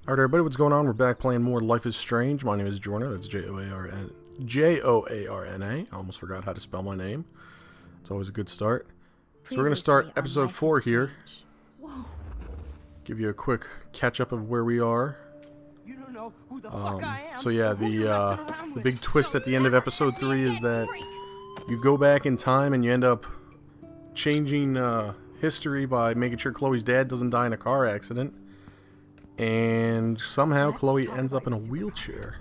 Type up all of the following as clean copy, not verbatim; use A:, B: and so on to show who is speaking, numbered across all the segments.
A: Alright everybody, what's going on? We're back playing more Life is Strange. My name is Joarna, that's Joarna. I almost forgot how to spell my name. It's always a good start. So we're going to start episode 4 here.
B: Whoa.
A: Give you a quick catch-up of where we are.
B: You don't know who the fuck I am.
A: So yeah, the big twist at the end of episode 3 is that you go back in time and you end up changing history by making sure Chloe's dad doesn't die in a car accident. And somehow Chloe ends up in a wheelchair.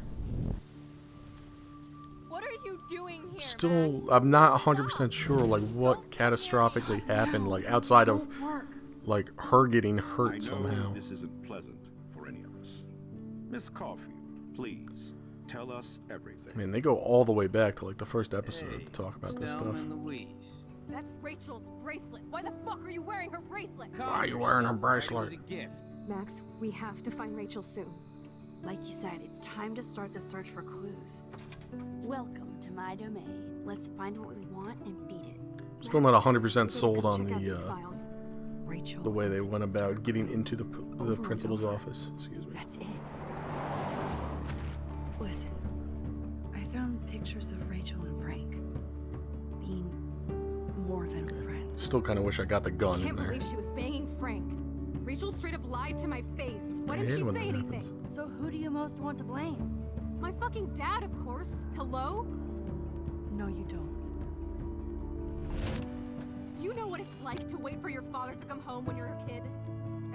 B: What are you doing here,
A: Still, I'm not 100% sure, like, what catastrophically happened, like, outside of, like, her getting hurt somehow.
C: This isn't pleasant for any of us. Miss Caulfield, please, tell us everything.
A: I mean, they go all the way back to, like, the first episode to talk about this stuff.
B: That's Rachel's bracelet. Why the fuck are you wearing her bracelet?
A: Why are you wearing her bracelet?
D: Max, we have to find Rachel soon. Like you said, it's time to start the search for clues. Welcome to my domain. Let's find what we want and beat it.
A: Still not 100% sold on
D: Rachel,
A: the way they went about getting into the principal's office. Excuse me.
D: That's it. Listen, I found pictures of Rachel and Frank being more than friends.
A: Still kind of wish I got the gun in
D: Can't
A: there.
D: believe she was banging Frank. Rachel straight up lied to my face. Why didn't she say anything? So who do you most want to blame?
B: My fucking dad, of course. Hello?
D: No, you don't.
B: Do you know what it's like to wait for your father to come home when you're a kid?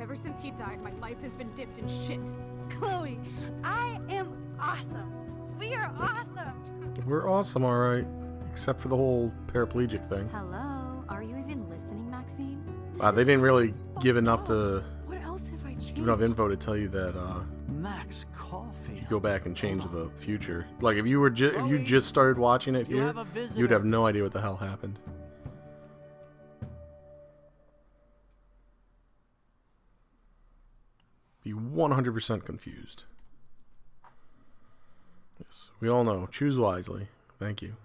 B: Ever since he died, my life has been dipped in shit.
D: Chloe, I am awesome. We are awesome.
A: We're awesome, alright. Except for the whole paraplegic thing.
D: Hello? Are you even listening, Maxine?
A: They didn't really give enough to
D: What else have I changed?
A: give enough info to tell you that
E: Max Caulfield.
A: you go back and change the future. Like if you were if you just started watching it here, you'd have no idea what the hell happened. Be 100% confused. Yes, we all know. Choose wisely. Thank you.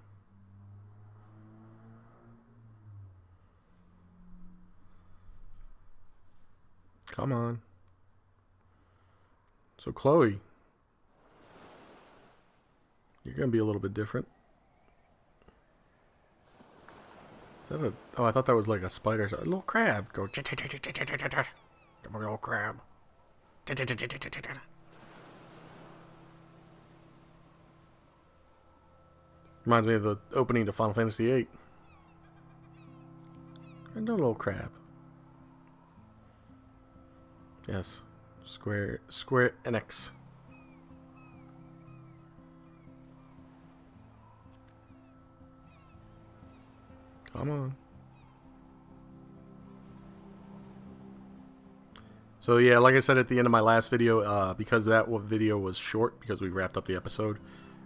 A: Come on. So Chloe, you're gonna be a little bit different. Is that a? Oh, I thought that was like a spider. A little crab. Go. Come on, little crab. Reminds me of the opening to Final Fantasy VIII. And a little crab. Yes, Square Enix. Come on. So yeah, like I said at the end of my last video, because that video was short, because we wrapped up the episode,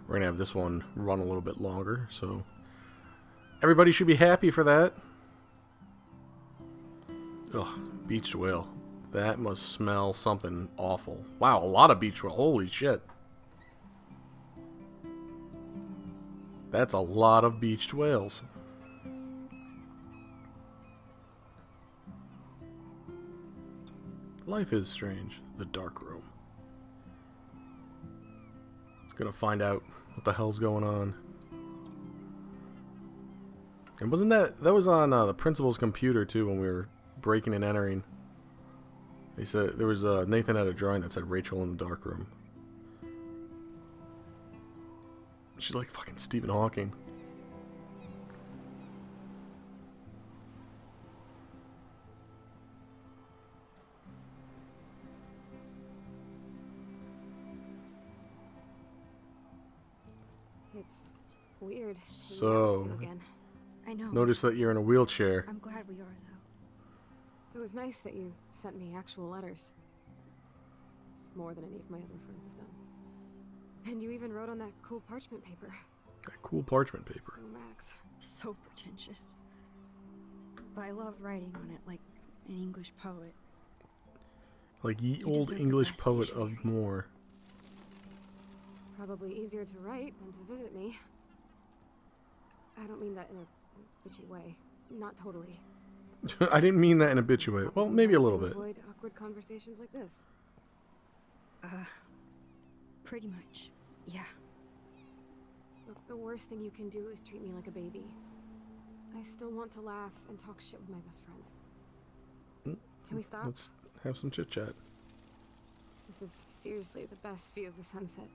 A: we're gonna have this one run a little bit longer. So everybody should be happy for that. Ugh, beached whale. That must smell something awful. Wow, a lot of beach whale. Holy shit. That's a lot of beached whales. Life is strange. The dark room. Gonna find out what the hell's going on. And wasn't that was on the principal's computer too when we were breaking and entering? He said there was Nathan had a drawing that said Rachel in the dark room. She's like fucking Stephen Hawking.
D: It's weird.
A: So,
D: Again. I know.
A: notice that you're in a wheelchair.
D: I'm glad we are, though. It was nice that you sent me actual letters. It's more than any of my other friends have done. And you even wrote on that cool parchment paper.
A: That cool parchment paper.
D: So Max. So pretentious. But I love writing on it like an English poet.
A: Like ye
D: You
A: old
D: deserve the
A: English
D: best,
A: poet
D: Stacia.
A: of more.
D: Probably easier to write than to visit me. I don't mean that in a bitchy way. Not totally.
A: I didn't mean that in a bitchy way. Well, maybe a little
D: To
A: bit.
D: avoid awkward conversations like this.
F: Pretty much, yeah.
D: Look, the worst thing you can do is treat me like a baby. I still want to laugh and talk shit with my best friend. Can we stop?
A: Let's have some chit chat.
D: This is seriously the best view of the sunset.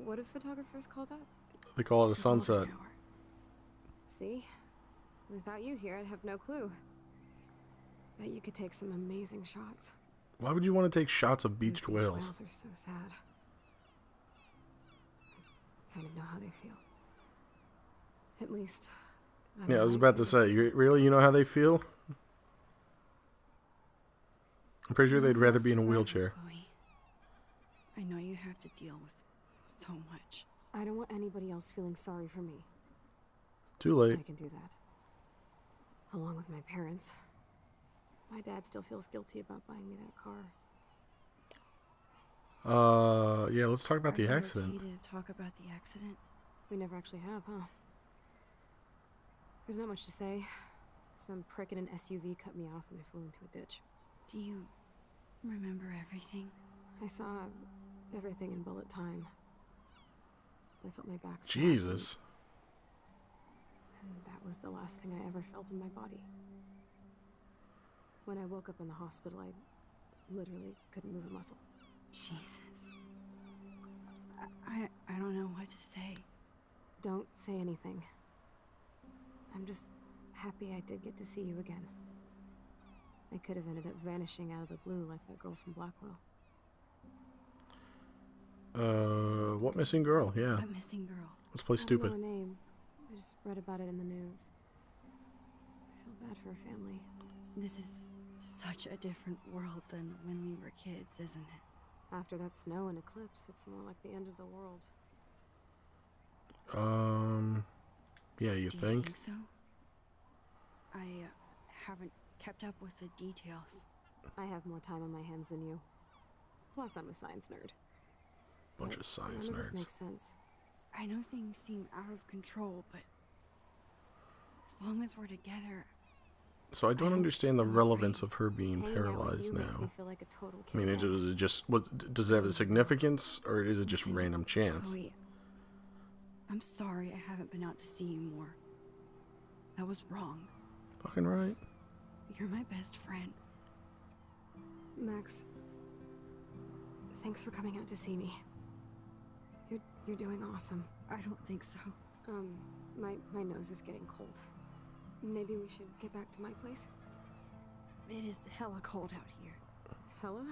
D: What do photographers call that?
A: They call it a sunset.
D: See? Without you here, I'd have no clue. Bet you could take some amazing shots.
A: Why would you want to take shots of
D: These
A: beached whales?
D: Whales are so sad. I kind of know how they feel. At least.
A: Yeah, I was about to say, you know how they feel? I'm pretty sure they'd rather be in a wheelchair.
F: Chloe. I know you have to deal with so much.
D: I don't want anybody else feeling sorry for me.
A: Too late.
D: I can do that. Along with my parents. My dad still feels guilty about buying me that car.
A: Yeah, let's talk about the
F: Are you
A: accident.
F: okay to talk about the accident?
D: We never actually have, huh? There's not much to say. Some prick in an SUV cut me off and I flew into a ditch.
F: Do you remember everything?
D: I saw everything in bullet time. I felt my back.
A: Jesus.
D: And that was the last thing I ever felt in my body. When I woke up in the hospital, I literally couldn't move a muscle.
F: Jesus. I don't know what to say.
D: Don't say anything. I'm just happy I did get to see you again. I could have ended up vanishing out of the blue like that girl from Blackwell.
A: What missing girl? Yeah.
F: A missing girl.
A: Let's play
D: I
A: stupid.
D: don't know her name. I just read about it in the news. I feel bad for her family.
F: This is such a different world than when we were kids, isn't it?
D: After that snow and eclipse, it's more like the end of the world.
A: Yeah, you
F: Do
A: think?
F: you think so? I haven't kept up with the details.
D: I have more time on my hands than you. Plus, I'm a science nerd.
A: Bunch
D: But
A: of science
D: none of this
A: nerds.
D: makes sense.
F: I know things seem out of control, but as long as we're together,
A: So I don't understand the
F: I'm
A: relevance
F: afraid.
A: of her being
D: Hanging out with
A: paralyzed
D: you makes me
A: now.
D: feel like a total
A: I mean,
D: kid.
A: is it just does it have a significance, or is it just
F: Listen,
A: random chance?
F: Chloe, I'm sorry I haven't been out to see you more. That was wrong.
A: Fucking right.
F: You're my best friend.
D: Max, thanks for coming out to see me. You're doing awesome.
F: I don't think so.
D: My nose is getting cold. Maybe we should get back to my place?
F: It is hella cold out here.
D: Hella?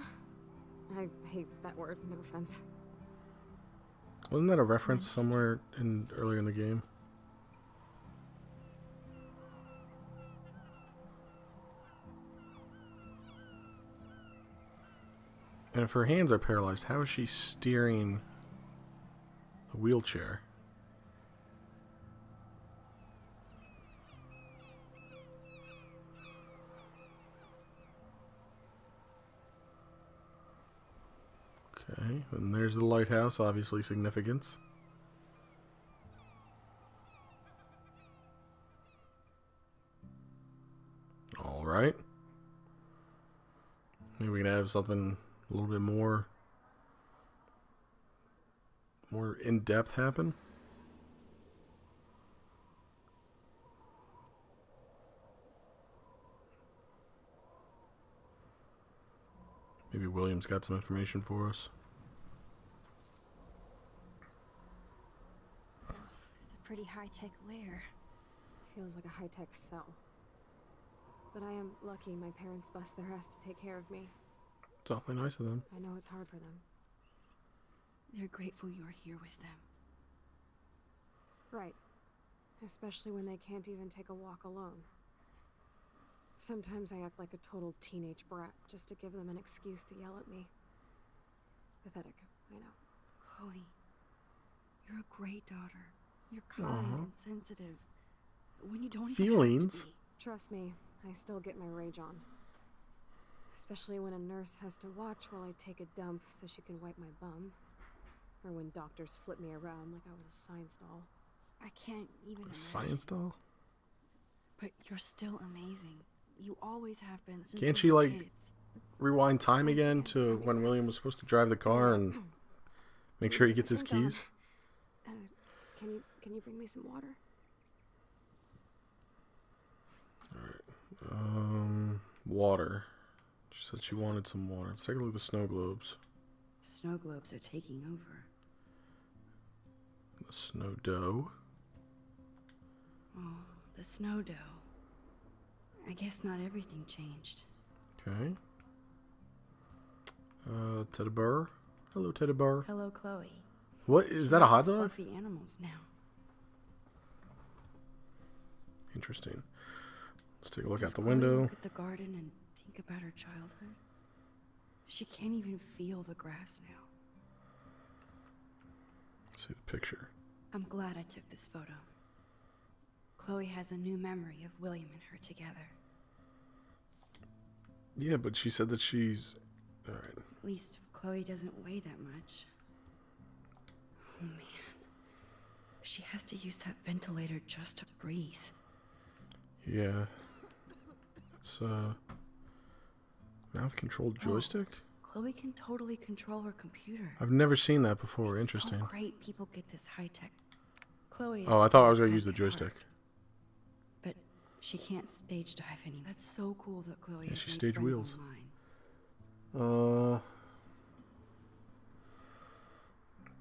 D: I hate that word, no offense.
A: Wasn't that a reference somewhere earlier in the game? And if her hands are paralyzed, how is she steering the wheelchair? Okay, and there's the lighthouse, obviously significance. Alright. Maybe we can have something a little bit more in-depth happen. Maybe William's got some information for us.
F: It's a pretty high-tech lair.
D: Feels like a high-tech cell. But I am lucky my parents bust their ass to take care of me.
A: It's awfully nice of them.
D: I know it's hard for them.
F: They're grateful you're here with them.
D: Right. Especially when they can't even take a walk alone. Sometimes I act like a total teenage brat just to give them an excuse to yell at me. Pathetic, I know.
F: Chloe, you're a great daughter. You're kind and sensitive. When you don't even
A: Feelings.
F: have to be.
D: Trust me, I still get my rage on. Especially when a nurse has to watch while I take a dump so she can wipe my bum. Or when doctors flip me around like I was a science doll.
F: I can't even imagine.
A: Science doll?
F: But you're still amazing. You always have been since
A: Can't
F: we
A: she,
F: were
A: like,
F: kids.
A: rewind time again to when William was supposed to drive the car and make sure he gets his keys?
D: Can you bring me some water?
A: Alright. Water. She said she wanted some water. Let's take a look at the snow globes.
F: Snow globes are taking over.
A: The snow dough.
F: Oh, the snow dough. I guess not everything changed.
A: Okay. Teddy bear. Hello, Teddy bear.
F: Hello, Chloe.
A: What is that? A hot dog?
F: Fluffy animals now.
A: Interesting. Let's take a look
F: Does
A: out the
F: Chloe
A: window.
F: Look at the garden and think about her childhood. She can't even feel the grass now.
A: See the picture.
F: I'm glad I took this photo. Chloe has a new memory of William and her together.
A: Yeah, but she said that she's... Alright.
F: At least Chloe doesn't weigh that much. Oh man. She has to use that ventilator just to breathe.
A: Yeah. It's, mouth-controlled joystick?
F: Chloe can totally control her computer.
A: I've never seen that before.
F: It's
A: Interesting.
F: so great people get this high-tech. Chloe is
A: Oh, I thought I was
F: still
A: going to use the
F: at heart,
A: joystick.
F: But she can't stage dive anymore. That's so cool that Chloe has
A: she
F: made
A: stage
F: friends
A: wheels.
F: online.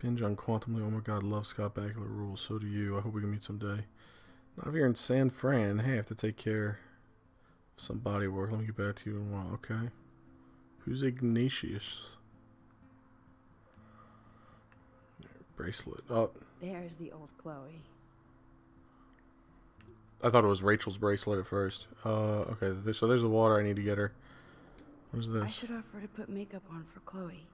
A: Binge on Quantumly. Oh my god, love Scott Bakula rules. So do you. I hope we can meet someday. Not if you're in San Fran. Hey, I have to take care of some body work. Let me get back to you in a while, okay? Who's Ignatius? Bracelet. Oh,
F: There's the old Chloe.
A: I thought it was Rachel's bracelet at first. Okay, so there's the water I need to get her. What's this?
F: I should offer to put makeup on for Chloe.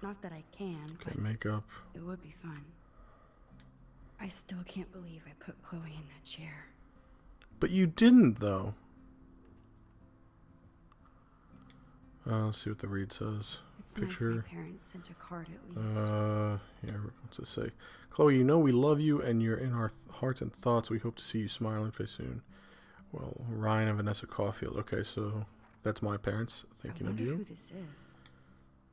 F: Not that I can,
A: Okay,
F: but
A: makeup.
F: it would be fun. I still can't believe I put Chloe in that chair.
A: But you didn't, though. Let's see what the read says.
F: It's
A: Picture.
F: nice my parents sent a card at least.
A: Yeah, what's it say? Chloe, you know we love you and you're in our hearts and thoughts. We hope to see you smiling face soon. Well, Ryan and Vanessa Caulfield. Okay, so that's my parents thinking
F: I
A: of
F: wonder
A: you.
F: who this is.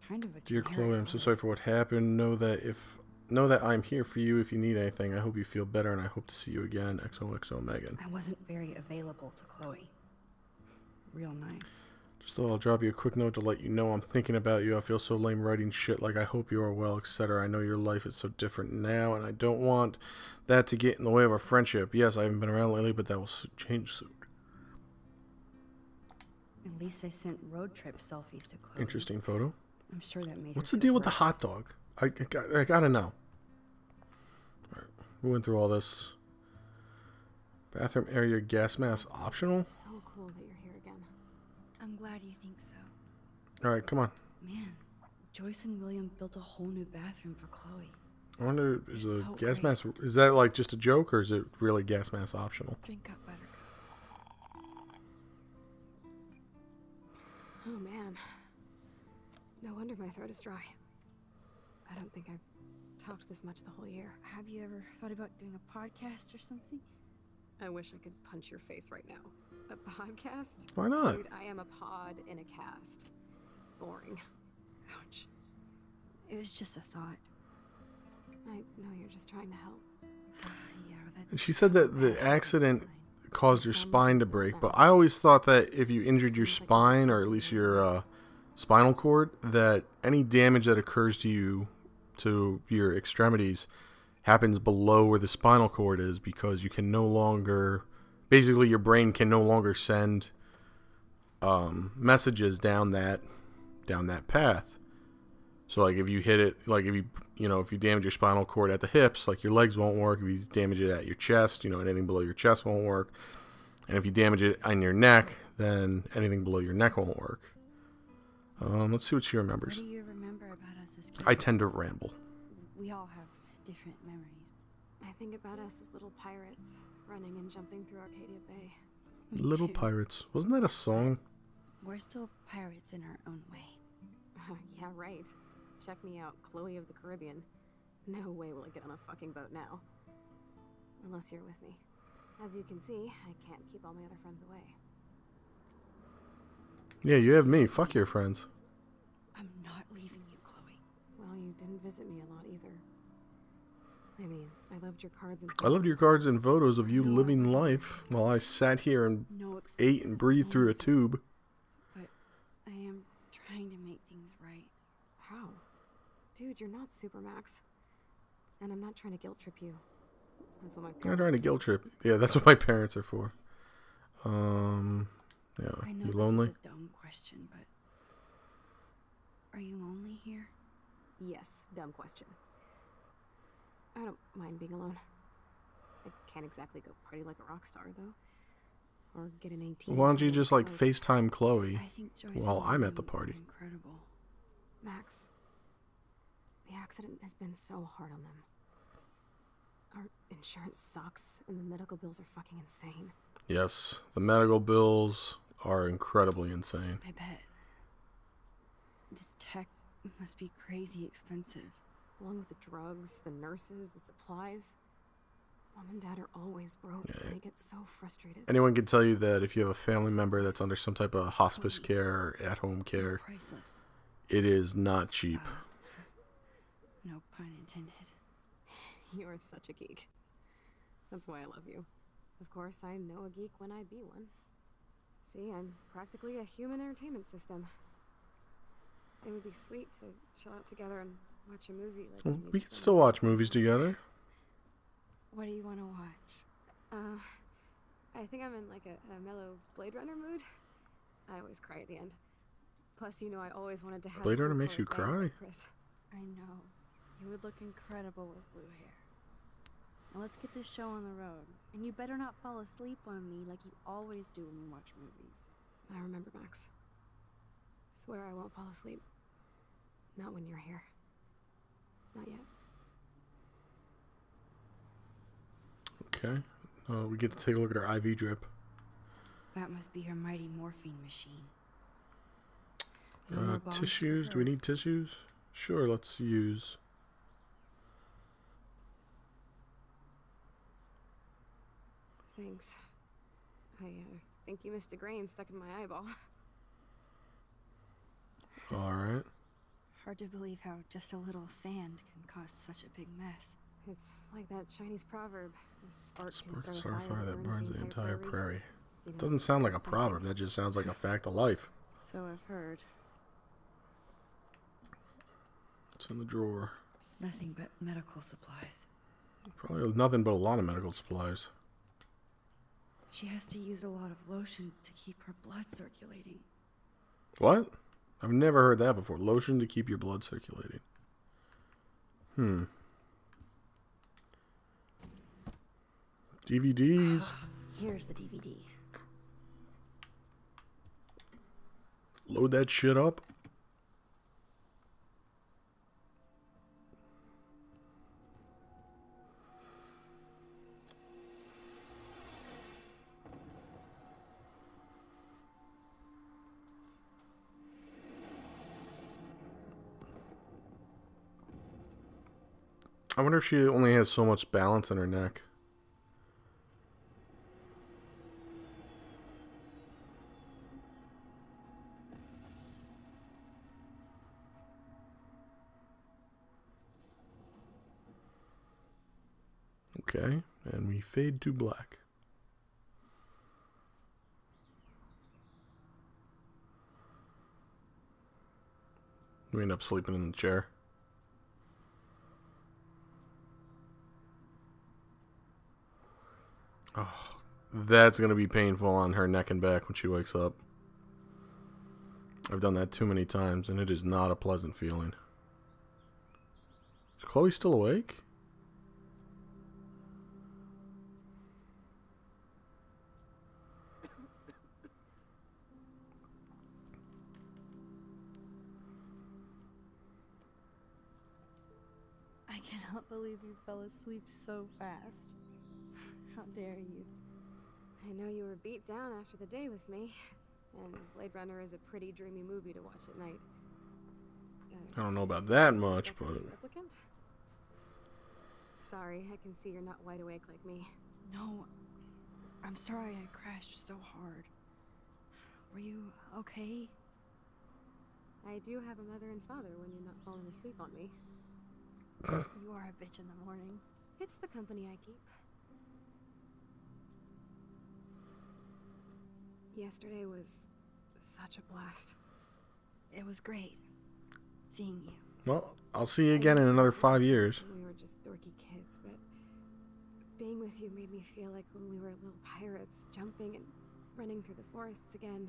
F: Kind of a
A: Dear
F: generic
A: Chloe, I'm so
F: photo.
A: sorry for what happened. Know that I'm here for you if you need anything. I hope you feel better and I hope to see you again. XOXO Megan.
F: I wasn't very available to Chloe. Real nice.
A: Just thought I'll drop you a quick note to let you know I'm thinking about you. I feel so lame writing shit like I hope you are well, etc. I know your life is so different now, and I don't want that to get in the way of our friendship. Yes, I haven't been around lately, but that will change soon.
F: At least I sent road trip selfies to Chloe.
A: Interesting photo.
F: I'm sure that made
A: What's
F: her
A: the
F: feel
A: deal with the
F: great.
A: hot dog? I gotta know. Alright, we went through all this. Bathroom area gas mask optional?
D: So cool that you're here again.
F: I'm glad you think so.
A: Alright, come on.
F: Man, Joyce and William built a whole new bathroom for Chloe.
A: I wonder, is
F: You're
A: the
F: so
A: gas
F: great.
A: mask, is that like just a joke or is it really gas mask optional?
F: Drink up, Buttercup.
D: Oh man. No wonder my throat is dry. I don't think I've talked this much the whole year.
F: Have you ever thought about doing a podcast or something?
D: I wish I could punch your face right now. A podcast?
A: Why not?
D: Dude, I am a pod in a cast. Boring.
F: Ouch. It was just a thought.
D: I know you're just trying to help.
F: Yeah, that's...
A: She said that the accident caused your spine to break, but I always thought that if you injured your spine, or at least your spinal cord, that any damage that occurs to you, to your extremities, happens below where the spinal cord is, because you can no longer, basically your brain can no longer send messages down that path. So like if you hit it, like if you damage your spinal cord at the hips, like your legs won't work. If you damage it at your chest, anything below your chest won't work. And if you damage it on your neck, then anything below your neck won't work. Let's see what she remembers.
F: What do you remember about us as kids?
A: I tend to ramble.
F: We all have different memories.
D: I think about us as little pirates, running and jumping through Arcadia Bay.
F: Me
A: Little
F: too.
A: Pirates. Wasn't that a song?
F: We're still pirates in our own way.
D: Yeah, right. Check me out, Chloe of the Caribbean. No way will I get on a fucking boat now. Unless you're with me. As you can see, I can't keep all my other friends away.
A: Yeah, you have me. Fuck your friends.
F: I'm not leaving you, Chloe.
D: Well, you didn't visit me a lot either. I mean, I loved your cards and
A: I loved your cards and photos of you
F: No, I
A: living
F: wasn't
A: life while I sat here and
F: No
A: ate and
F: excuses,
A: breathed
F: no
A: through a
F: reason.
A: tube.
F: But I am trying to make things right.
D: How? Dude, you're not Supermax. And I'm not trying to guilt trip you. That's what my
A: I'm not
D: parents
A: trying to guilt trip. Yeah, that's what my parents are for. Yeah,
F: I know
A: you
F: this
A: lonely?
F: is a dumb question, but are you lonely here?
D: Yes, dumb question. I don't mind being alone. I can't exactly go party like a rock star, though. Or get an 18.
A: Why don't you just like FaceTime Chloe
F: I think Joyce
A: while
F: and
A: I'm at the
F: William are
A: party?
F: Incredible.
D: Max, the accident has been so hard on them. Our insurance sucks, and the medical bills are fucking insane.
A: Yes, the medical bills are incredibly insane.
F: I bet. This tech must be crazy expensive.
D: Along with the drugs, the nurses, the supplies. Mom and Dad are always broke,
A: Yeah.
D: and they get so frustrated.
A: Anyone can tell you that if you have a family member that's under some type of hospice care or at-home care,
F: Priceless.
A: it is not cheap.
F: No pun intended.
D: You are such a geek. That's why I love you. Of course, I know a geek when I be one. See, I'm practically a human entertainment system. It would be sweet to chill out together and watch a movie. Like
A: Well,
D: when
A: we
D: used
A: can
D: to.
A: still watch movies together.
F: What do you want to watch?
D: I think I'm in like a mellow Blade Runner mood. I always cry at the end. Plus, you know, I always wanted to have.
A: Blade Runner
D: cool
A: makes you
D: colored bangs
A: cry?
D: like Chris.
F: I know. You would look incredible with blue hair. Now let's get this show on the road. And you better not fall asleep on me like you always do when we watch movies.
D: I remember, Max. Swear I won't fall asleep. Not when you're here. Not yet.
A: Okay. We get to take a look at our IV drip.
F: That must be her mighty morphine machine. No more bombs for
A: Tissues. Do we
F: her.
A: need tissues? Sure, let's use.
D: Thanks. I think you missed a grain stuck in my eyeball.
A: Alright.
F: Hard to believe how just a little sand can cause such a big mess.
D: It's like that Chinese proverb. A spark can
A: Start
D: start
A: a fire that burns the entire
D: prairie.
A: prairie.
D: You know,
A: Doesn't sound like a
D: I think-
A: proverb. That just sounds like a fact of life.
F: So I've heard.
A: It's in the drawer.
F: Nothing but medical supplies.
A: Probably nothing but a lot of medical supplies.
F: She has to use a lot of lotion to keep her blood circulating.
A: What? I've never heard that before. Lotion to keep your blood circulating. DVDs.
F: Here's the DVD.
A: Load that shit up. I wonder if she only has so much balance in her neck. Okay, and we fade to black. We end up sleeping in the chair. Oh, that's going to be painful on her neck and back when she wakes up. I've done that too many times, and it is not a pleasant feeling. Is Chloe still awake?
F: I cannot believe you fell asleep so fast. How dare you?
D: I know you were beat down after the day with me, and Blade Runner is a pretty dreamy movie to watch at night.
A: I don't know about that much, but...
D: Becca's replicant? Sorry, I can see you're not wide awake like me.
F: No, I'm sorry I crashed so hard. Were you okay?
D: I do have a mother and father when you're not falling asleep on me.
F: You are a bitch in the morning.
D: It's the company I keep. Yesterday was such a blast.
F: It was great seeing you.
A: Well, I'll see you again in another 5 years.
D: We were just dorky kids, but being with you made me feel like when we were little pirates, jumping and running through the forests again.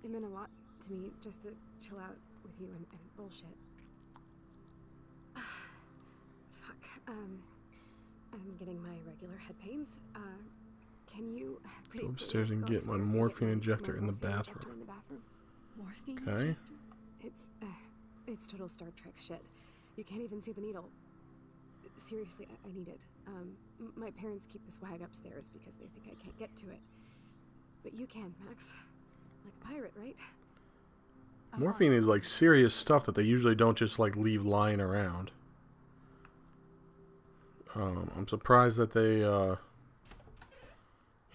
D: It meant a lot to me just to chill out with you and bullshit. Fuck. I'm getting my regular head pains. Can you
A: Go upstairs and get my morphine injector in the bathroom.
F: Morphine?
A: Okay.
F: injector?
D: It's total Star Trek shit. You can't even see the needle. Seriously, I need it. My parents keep the swag upstairs because they think I can't get to it. But you can, Max. Like a pirate, right?
A: Morphine is like serious stuff that they usually don't just like leave lying around. I'm surprised that they,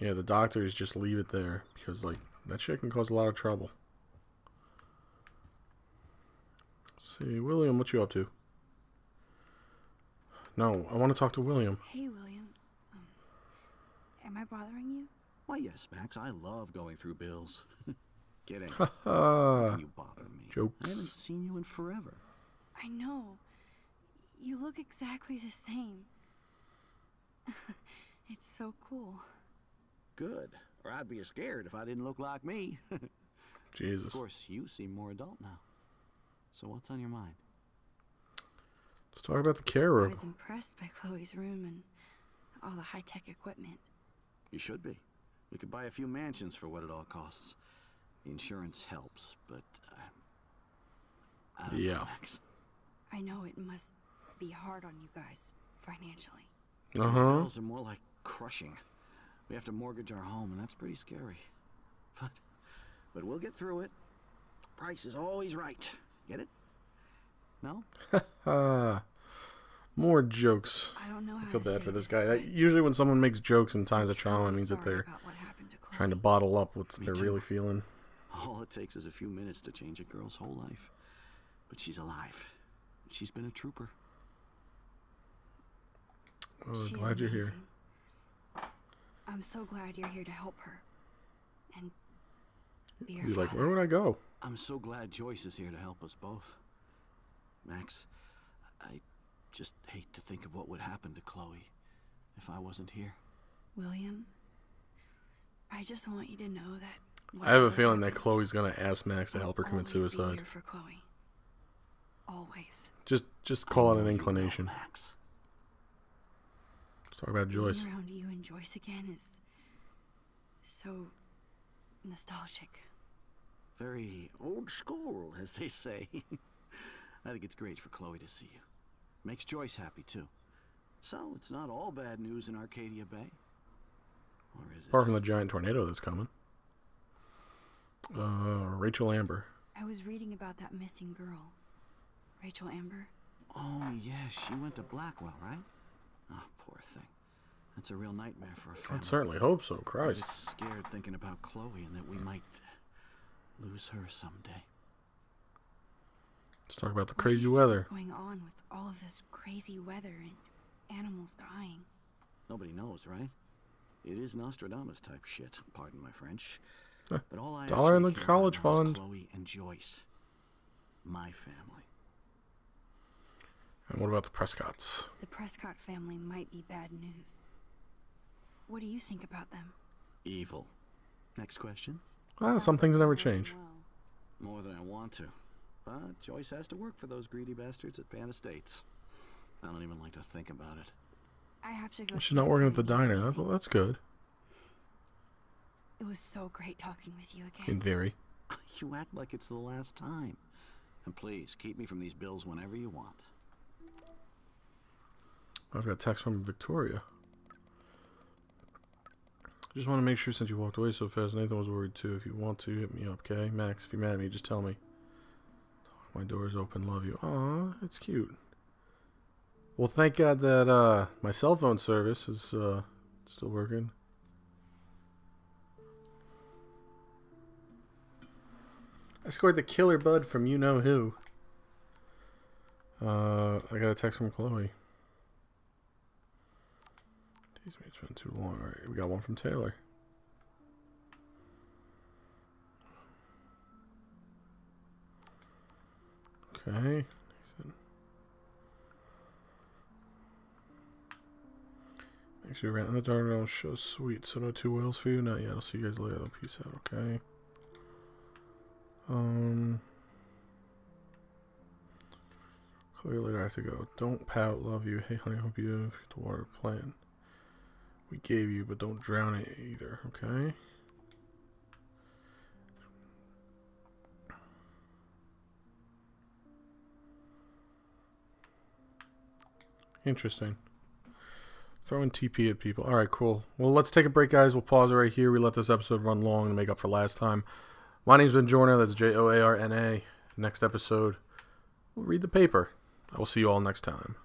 A: yeah, the doctors just leave it there because like that shit can cause a lot of trouble. Let's see, William, what you up to? No, I want to talk to William.
F: Hey, William. Am I bothering you?
E: Why, yes, Max. I love going through bills. Get in.
A: Ha
E: How
A: ha.
E: can you bother me? I haven't
A: Jokes.
E: seen you in forever.
F: I know. You look exactly the same. It's so cool.
E: Good. Or I'd be scared if I didn't look like me. Of
A: Jesus.
E: course, you seem more adult now. So what's on your mind?
A: Let's talk about the care
F: I
A: room.
F: was impressed by Chloe's room and all the high-tech equipment.
E: You should be. We could buy a few mansions for what it all costs. The insurance helps, but I don't know,
A: Yeah.
E: Max.
F: I know it must be hard on you guys financially.
E: These
A: Uh-huh.
E: bills are more like crushing. We have to mortgage our home, and that's pretty scary. But we'll get through it. Price is always right. Get it? No?
A: More jokes.
F: I don't know how
A: I feel
F: to
A: bad
F: say
A: for this
F: this,
A: guy.
F: but
A: Usually when someone makes jokes in times
F: I'm
A: of trauma, it
F: truly
A: means that
F: sorry
A: they're
F: about what happened to Chloe.
A: trying to bottle up what
E: Me
A: they're
E: too.
A: really feeling.
E: All it takes is a few minutes to change a girl's whole life. But she's alive. She's been a trooper.
A: Oh,
F: She's
A: glad you're here.
F: amazing. I'm so glad you're here to help her. And be her
A: You're like,
F: father.
A: where would I go?
E: I'm so glad Joyce is here to help us both. Max, I just hate to think of what would happen to Chloe if I wasn't here.
F: William, I just want you to know that
A: I have a
F: whatever
A: feeling that
F: happens,
A: Chloe's gonna ask Max to help her
F: I'll
A: commit
F: always be
A: suicide.
F: here for Chloe. Always.
A: Just call it
E: I
A: an
E: know you
A: inclination.
E: will, Max.
A: Let's talk about Joyce.
F: Being around you and Joyce again is so nostalgic.
E: Very old school, as they say. I think it's great for Chloe to see you. Makes Joyce happy, too. So, it's not all bad news in Arcadia Bay. Or is it?
A: Apart from the giant tornado that's coming. Rachel Amber.
F: I was reading about that missing girl, Rachel Amber.
E: Oh, yeah, she went to Blackwell, right? Oh, poor thing. That's a real nightmare for a family.
A: I'd certainly hope so,
E: I'm
A: Christ.
E: just scared thinking about Chloe and that we might lose her someday.
A: Let's talk about the
F: What do you
A: crazy
F: think
A: weather.
F: is going on with all of this crazy weather and animals dying?
E: Nobody knows, right? It is Nostradamus type shit, pardon my French.
A: Huh.
E: But all I
A: Dollar in
E: actually
A: the
E: care
A: college
E: about now is
A: fund.
E: Chloe and Joyce. My family.
A: And what about the Prescotts?
F: The Prescott family might be bad news. What do you think about them?
E: Evil. Next question.
A: Well, some things never change.
E: More than I want to. But Joyce has to work for those greedy bastards at Pan Estates. I don't even like to think about it.
F: I have to go.
A: Well, she's
F: see
A: not
F: if
A: working at the
F: Chloe needs
A: diner.
F: anything.
A: That's good,
F: It was so great talking with you
A: in
F: again.
A: theory.
E: You act like it's the last time. And please, keep me from these bills whenever you want.
A: I've got a text from Victoria. Just want to make sure since you walked away so fast, Nathan was worried too. If you want to, hit me up, okay? Max, if you're mad at me, just tell me. My door's open, love you. Aw, it's cute. Well, thank God that my cell phone service is still working. I scored the killer bud from you know who. I got a text from Chloe. These mates been too long. Alright, we got one from Taylor. Okay. Make sure you ran in the dark. Don't show sweet. So no 2 whales for you. Not yet. I'll see you guys later. Peace out. Okay. Chloe, later I have to go. Don't pout. Love you. Hey honey, hope you get the water plant we gave you, but don't drown it either. Okay. Interesting. Throwing TP at people. Alright, cool. Well, let's take a break, guys. We'll pause it right here. We let this episode run long to make up for last time. My name's been Joarna. That's Joarna. Next episode, we'll read the paper. I will see you all next time.